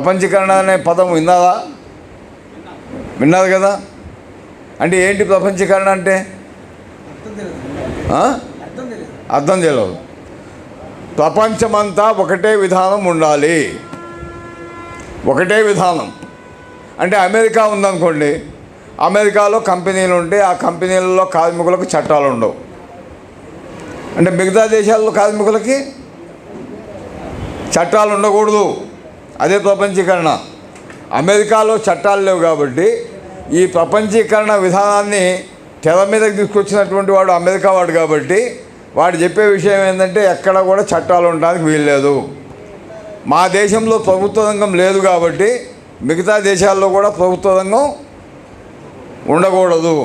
ప్రపంచీకరణ అనే పదం విన్నది కదా? అంటే ఏంటి ప్రపంచీకరణ అంటే? అర్థం తెలియదు. ప్రపంచమంతా ఒకటే విధానం ఉండాలి. ఒకటే విధానం అంటే అమెరికా ఉందనుకోండి, అమెరికాలో కంపెనీలు ఉంటే ఆ కంపెనీలలో కార్మికులకు చట్టాలు ఉండవు. అంటే మిగతా దేశాల్లో కార్మికులకి చట్టాలు ఉండకూడదు. అదే ప్రపంచీకరణ. అమెరికాలో చట్టాలు లేవు కాబట్టి ఈ ప్రపంచీకరణ విధానాన్ని తెర మీదకి తీసుకొచ్చినటువంటి వాడు అమెరికా వాడు కాబట్టి వాడు చెప్పే విషయం ఏంటంటే ఎక్కడ కూడా చట్టాలు ఉండడానికి వీల్లేదు. మా దేశంలో ప్రభుత్వ రంగం లేదు కాబట్టి మిగతా దేశాల్లో కూడా ప్రభుత్వ రంగం ఉండకూడదు.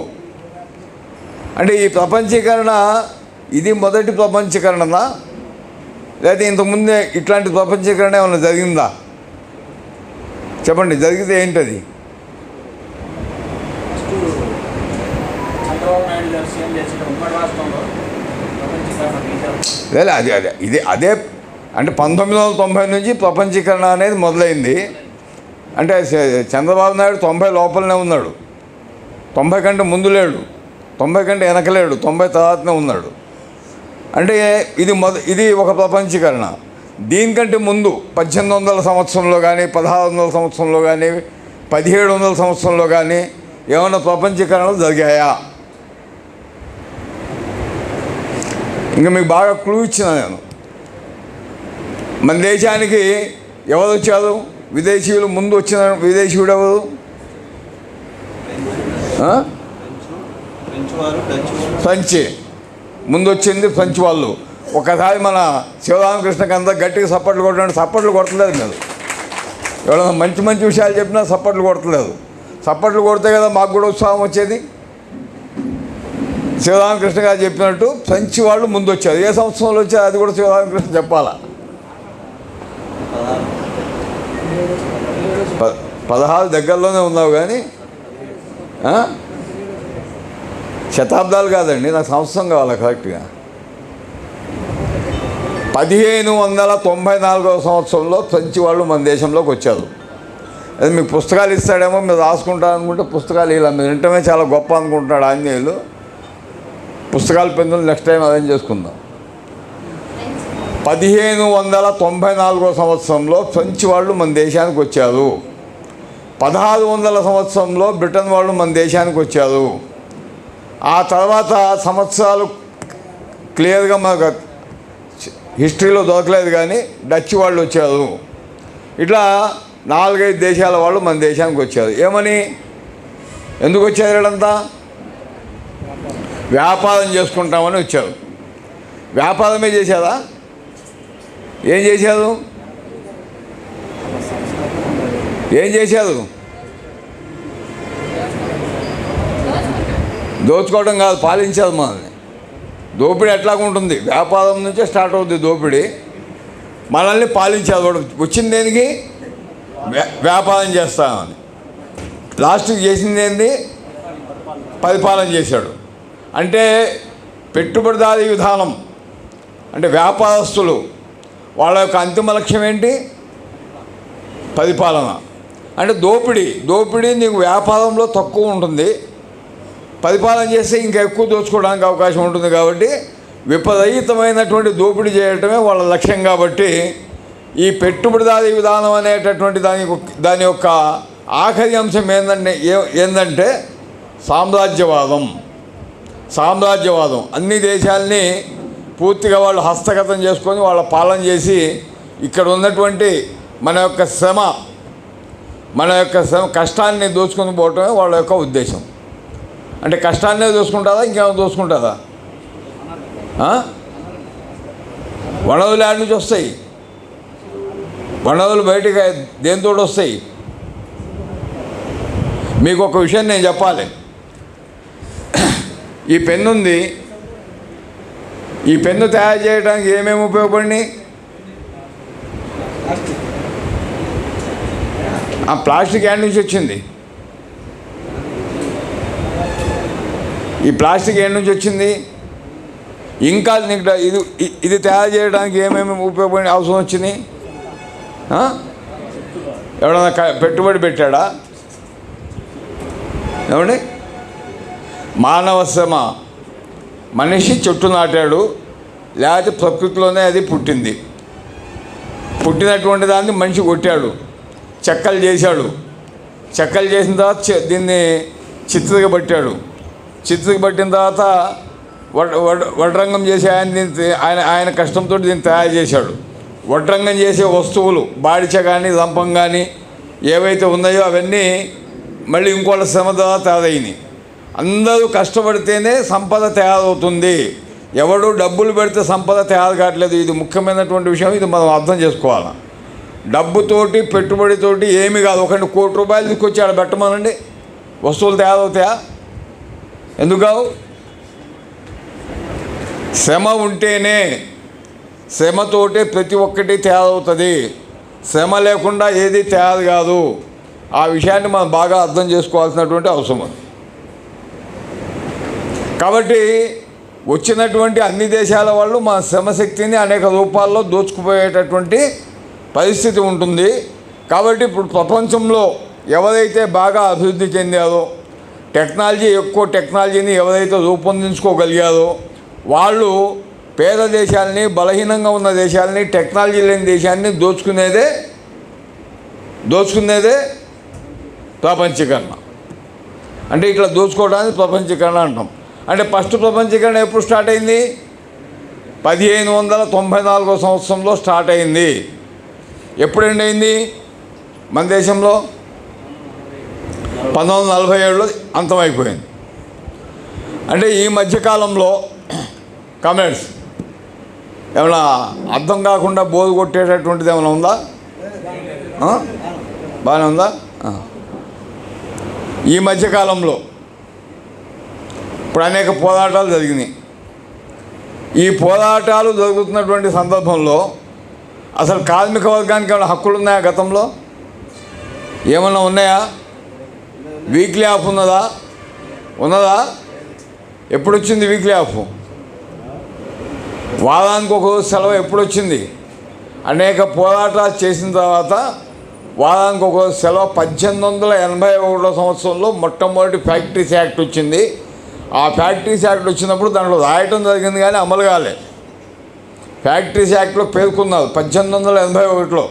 అంటే ఈ ప్రపంచీకరణ ఇది మొదటి ప్రపంచీకరణనా, లేదా ఇంతకుముందే ఇట్లాంటి ప్రపంచీకరణ ఏమైనా జరిగిందా? చెప్పండి, జరిగితే ఏంటది? అదే అంటే 1990 నుంచి ప్రపంచీకరణ అనేది మొదలైంది. అంటే చంద్రబాబు నాయుడు 90 లోపలనే ఉన్నాడు. 90 కంటే ముందు లేడు, 90 కంటే వెనకలేడు, 90 తర్వాతనే ఉన్నాడు. అంటే ఇది ఒక ప్రపంచీకరణ. దీనికంటే ముందు 1800 సంవత్సరంలో కానీ, 1600 సంవత్సరంలో కానీ, 1700 సంవత్సరంలో కానీ ఏమైనా ప్రపంచీకరణలు జరిగాయా? ఇంకా మీకు బాగా క్లూ ఇచ్చిన నేను. మన దేశానికి ఎవరు వచ్చారు? విదేశీయులు. ముందు వచ్చిన విదేశీయుడు ఎవరు? ఫ్రెంచ్. ముందు వచ్చింది ఫ్రెంచ్ వాళ్ళు. ఒకసారి మన శివరామకృష్ణకి అంతా గట్టిగా సప్పట్లు కొట్టండి. సప్పట్లు కొట్టలేదు మీరు. ఎవరైనా మంచి మంచి విషయాలు చెప్పినా సప్పట్లు కొట్టలేదు. సప్పట్లు కొడితే కదా మాకు కూడా ఉత్సాహం వచ్చేది. శివరామకృష్ణ గారు చెప్పినట్టు ఫ్రెంచ్ వాళ్ళు ముందు వచ్చారు. ఏ సంవత్సరంలో వచ్చారు అది కూడా శివరామకృష్ణ చెప్పాలా? 16 దగ్గరలోనే ఉన్నావు కానీ శతాబ్దాలు కాదండి, నాకు సంవత్సరం కావాలి కరెక్ట్గా. 1594వ సంవత్సరంలో ఫ్రెంచ్ వాళ్ళు మన దేశంలోకి వచ్చారు. అది మీకు పుస్తకాలు ఇస్తాడేమో, మీరు రాసుకుంటారు అనుకుంటే పుస్తకాలు ఇలా మీరు వింటమే చాలా గొప్ప అనుకుంటున్నాడు ఆంజనేయులు. పుస్తకాలు పెన్నులు నెక్స్ట్ టైం అరేంజ్ చేసుకుందాం. 1594వ సంవత్సరంలో ఫ్రెంచ్ వాళ్ళు మన దేశానికి వచ్చారు. 1600 సంవత్సరంలో బ్రిటన్ వాళ్ళు మన దేశానికి వచ్చారు. ఆ తర్వాత సంవత్సరాలు క్లియర్గా మనకు హిస్టరీలో దొరకలేదు కానీ డచ్ వాళ్ళు వచ్చారు. ఇట్లా 4-5 దేశాల వాళ్ళు మన దేశానికి వచ్చారు. ఏమని, ఎందుకు వచ్చారు? వీళ్ళంతా వ్యాపారం చేసుకుంటామని వచ్చారు. వ్యాపారమే చేశారా? ఏం చేశారు? దోచుకోవడం కాదు, పాలించారు మనల్ని. దోపిడీ ఎట్లాగుంటుంది? వ్యాపారం నుంచే స్టార్ట్ అవుతుంది దోపిడీ. మనల్ని పాలించారు. వాడు వచ్చింది దేనికి? వ్యాపారం చేస్తామని. లాస్ట్కి చేసింది ఏంది? పరిపాలన చేశాడు. అంటే పెట్టుబడిదారీ విధానం అంటే వ్యాపారస్తులు వాళ్ళ యొక్క అంతిమ లక్ష్యం ఏంటి? పరిపాలన. అంటే దోపిడీ నీకు వ్యాపారంలో తక్కువ ఉంటుంది, పరిపాలన చేస్తే ఇంకా ఎక్కువ దోచుకోవడానికి అవకాశం ఉంటుంది. కాబట్టి విపరీతమైనటువంటి దోపిడీ చేయటమే వాళ్ళ లక్ష్యం. కాబట్టి ఈ పెట్టుబడిదారీ విధానం అనేటటువంటి దాని యొక్క ఆఖరి అంశం ఏంటంటే సామ్రాజ్యవాదం. అన్ని దేశాలని పూర్తిగా వాళ్ళు హస్తగతం చేసుకొని వాళ్ళ పాలన చేసి ఇక్కడ ఉన్నటువంటి మన యొక్క శ్రమ కష్టాన్ని దోచుకొని పోవటమే వాళ్ళ యొక్క ఉద్దేశం. అంటే కష్టాన్నే దోచుకుంటారా, ఇంకేమైనా దోచుకుంటారా? వనరులు యాడ్ నుంచి వస్తాయి. వనరులు బయటకు దేంతో వస్తాయి? మీకు ఒక విషయం నేను చెప్పాలి. ఈ పెన్ను ఉంది. ఈ పెన్ను తయారు చేయడానికి ఏమేమి ఉపయోగపడినాయి? ఆ ప్లాస్టిక్ యాడ్ నుంచి వచ్చింది. ఈ ప్లాస్టిక్ యాడ్ నుంచి వచ్చింది. ఇంకా ఇది తయారు చేయడానికి ఏమేమి ఉపయోగపడిన అవసరం వచ్చింది? ఎవడన్నా పెట్టుబడి పెట్టాడా? ఏమండి? మానవ శ్రమ, మనిషి చెట్టు నాటాడు, లేకపోతే ప్రకృతిలోనే అది పుట్టింది. పుట్టినటువంటి దాన్ని మనిషి కొట్టాడు, చెక్కలు చేశాడు. చెక్కలు చేసిన తర్వాత దీన్ని చిత్రగా పట్టాడు. చిత్రగా పట్టిన తర్వాత వడ్రంగం చేసి ఆయన కష్టంతో దీన్ని తయారు చేశాడు. వడ్రంగం చేసే వస్తువులు బాడిచ కానీ రంపం కానీ ఏవైతే ఉన్నాయో అవన్నీ మళ్ళీ ఇంకోళ్ళ శ్రమ ద్వారా తయారైనవి. అందరూ కష్టపడితేనే సంపద తయారవుతుంది. ఎవడు డబ్బులు పెడితే సంపద తయారు కావట్లేదు. ఇది ముఖ్యమైనటువంటి విషయం. ఇది మనం అర్థం చేసుకోవాలి. డబ్బుతోటి పెట్టుబడితోటి ఏమి కాదు. ఒకటి ₹1,00,00,000 తీసుకొచ్చి ఆడ పెట్టమనండి, వస్తువులు తయారవుతాయా? ఎందుకు కావు? శ్రమ ఉంటేనే, శ్రమతోటే ప్రతి ఒక్కటి తయారవుతుంది. శ్రమ లేకుండా ఏది తయారు కాదు. ఆ విషయాన్ని మనం బాగా అర్థం చేసుకోవాల్సినటువంటి అవసరం ఉంది. కాబట్టి వచ్చినటువంటి అన్ని దేశాల వాళ్ళు మన శ్రమశక్తిని అనేక రూపాల్లో దోచుకుపోయేటటువంటి పరిస్థితి ఉంటుంది. కాబట్టి ఇప్పుడు ప్రపంచంలో ఎవరైతే బాగా అభివృద్ధి చెందారో, ఎక్కువ టెక్నాలజీని ఎవరైతే రూపొందించుకోగలిగారో వాళ్ళు పేద దేశాలని, బలహీనంగా ఉన్న దేశాలని, టెక్నాలజీ లేని దేశాన్ని దోచుకునేదే ప్రపంచీకరణ. అంటే ఇట్లా దోచుకోవడానికి ప్రపంచీకరణ అంటాం. అంటే ఫస్ట్ ప్రపంచీకరణ ఎప్పుడు స్టార్ట్ అయింది? 1594 సంవత్సరంలో స్టార్ట్ అయింది. ఎప్పుడండి అయింది? మన దేశంలో 1947లో అంతమైపోయింది. అంటే ఈ మధ్యకాలంలో కామెంట్స్ ఏమైనా అర్థం కాకుండా బోధ కొట్టేటటువంటిది ఏమైనా ఉందా? బాగానే ఉందా? ఈ మధ్యకాలంలో ఇప్పుడు అనేక పోరాటాలు జరిగినాయి. ఈ పోరాటాలు జరుగుతున్నటువంటి సందర్భంలో అసలు కార్మిక వర్గానికి ఏమైనా హక్కులు ఉన్నాయా? గతంలో ఏమన్నా ఉన్నాయా? వీక్లీ ఆఫ్ ఉన్నదా? ఎప్పుడు వచ్చింది వీక్లీ ఆఫ్? వారానికి ఒక రోజు సెలవు ఎప్పుడు వచ్చింది? అనేక పోరాటాలు చేసిన తర్వాత వారానికి ఒక రోజు సెలవు 1881 సంవత్సరంలో మొట్టమొదటి ఫ్యాక్టరీస్ యాక్ట్ వచ్చింది. ఆ ఫ్యాక్టరీస్ యాక్ట్ వచ్చినప్పుడు దాంట్లో రాయటం జరిగింది కానీ అమలు కాలే. ఫ్యాక్టరీస్ యాక్ట్లో పేర్కొన్నారు 1881లో.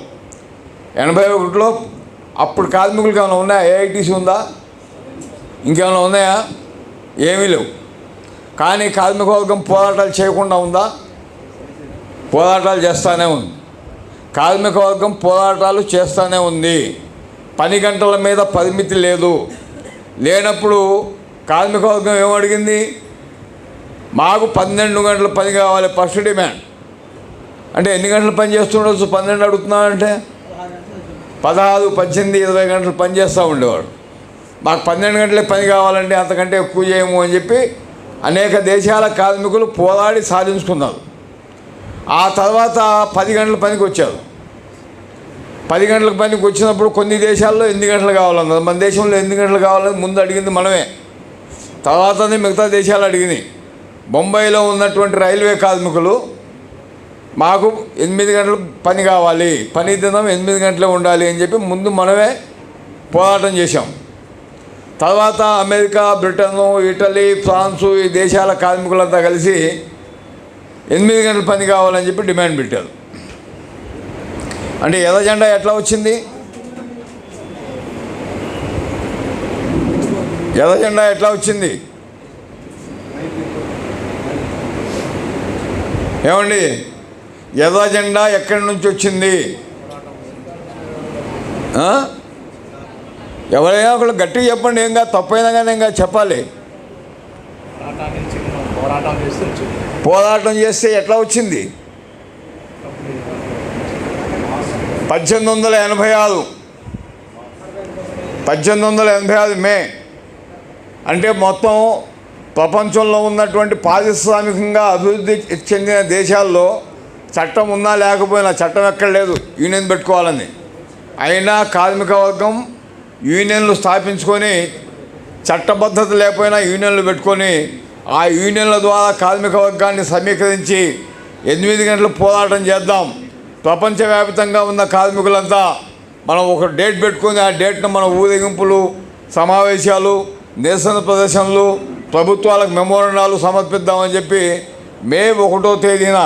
అప్పుడు కార్మికులకు ఏమైనా ఉన్నాయా? ఏఐటీసీ ఉందా? ఇంకేమైనా ఉన్నాయా? ఏమీ లేవు. కానీ కార్మిక వర్గం పోరాటాలు చేయకుండా ఉందా? పోరాటాలు చేస్తూనే ఉంది. కార్మిక వర్గం పోరాటాలు చేస్తూనే ఉంది. పని గంటల మీద పరిమితి లేనప్పుడు కార్మిక వర్గం ఏమడిగింది? మాకు 12 గంటల పని కావాలి, ఫస్ట్ డిమాండ్. అంటే ఎన్ని గంటలు పని చేస్తుండొచ్చు? 12 అడుగుతున్నాడంటే 16, 18, 20 గంటలు పని చేస్తూ ఉండేవాడు. మాకు 12 గంటలే పని కావాలండి, అంతకంటే ఎక్కువ చేయము అని చెప్పి అనేక దేశాల కార్మికులు పోరాడి సాధించుకున్నారు. ఆ తర్వాత 10 గంటల పనికి వచ్చారు. 10 గంటల పనికి వచ్చినప్పుడు కొన్ని దేశాల్లో 8 గంటలు కావాలన్నారు. మన దేశంలో 8 గంటలు కావాలని ముందు అడిగింది మనమే, తర్వాతనే మిగతా దేశాలు అడిగినాయి. బొంబాయిలో ఉన్నటువంటి రైల్వే కార్మికులు మాకు 8 గంటలు పని కావాలి, పని దినం 8 గంటలే ఉండాలి అని చెప్పి ముందు మనమే పోరాటం చేశాం. తర్వాత అమెరికా, బ్రిటన్, ఇటలీ, ఫ్రాన్సు ఈ దేశాల కార్మికులంతా కలిసి 8 గంటల పని కావాలని చెప్పి డిమాండ్ పెట్టారు. అంటే ఎర్ర జెండా ఎట్లా వచ్చింది? ఎర్ర జెండా ఎట్లా వచ్చింది? ఏమండి, ఎర్ర జెండా ఎక్కడి నుంచి వచ్చింది? ఎవరైనా ఒకళ్ళు గట్టిగా చెప్పండి. ఏం కాదు, తప్పైనా కానీ ఏం కాదు, చెప్పాలి. పోరాటం చేస్తే ఎట్లా వచ్చింది? 1886 మే. అంటే మొత్తం ప్రపంచంలో ఉన్నటువంటి పారిశ్రామికంగా అభివృద్ధి చెందిన దేశాల్లో చట్టం ఉన్నా లేకపోయినా, చట్టం ఎక్కడ లేదు యూనియన్ పెట్టుకోవాలని, అయినా కార్మిక వర్గం యూనియన్లు స్థాపించుకొని, చట్టబద్ధత లేకపోయినా యూనియన్లు పెట్టుకొని, ఆ యూనియన్ల ద్వారా కార్మిక వర్గాన్ని సమీకరించి 8 గంటలు పోరాటం చేద్దాం, ప్రపంచవ్యాప్తంగా ఉన్న కార్మికులంతా మనం ఒక డేట్ పెట్టుకొని ఆ డేట్ను మన ఊరేగింపులు, సమావేశాలు, నిరసన ప్రదర్శనలు, ప్రభుత్వాలకు మెమోరండాలు సమర్పిద్దామని చెప్పి మే 1వ తేదీన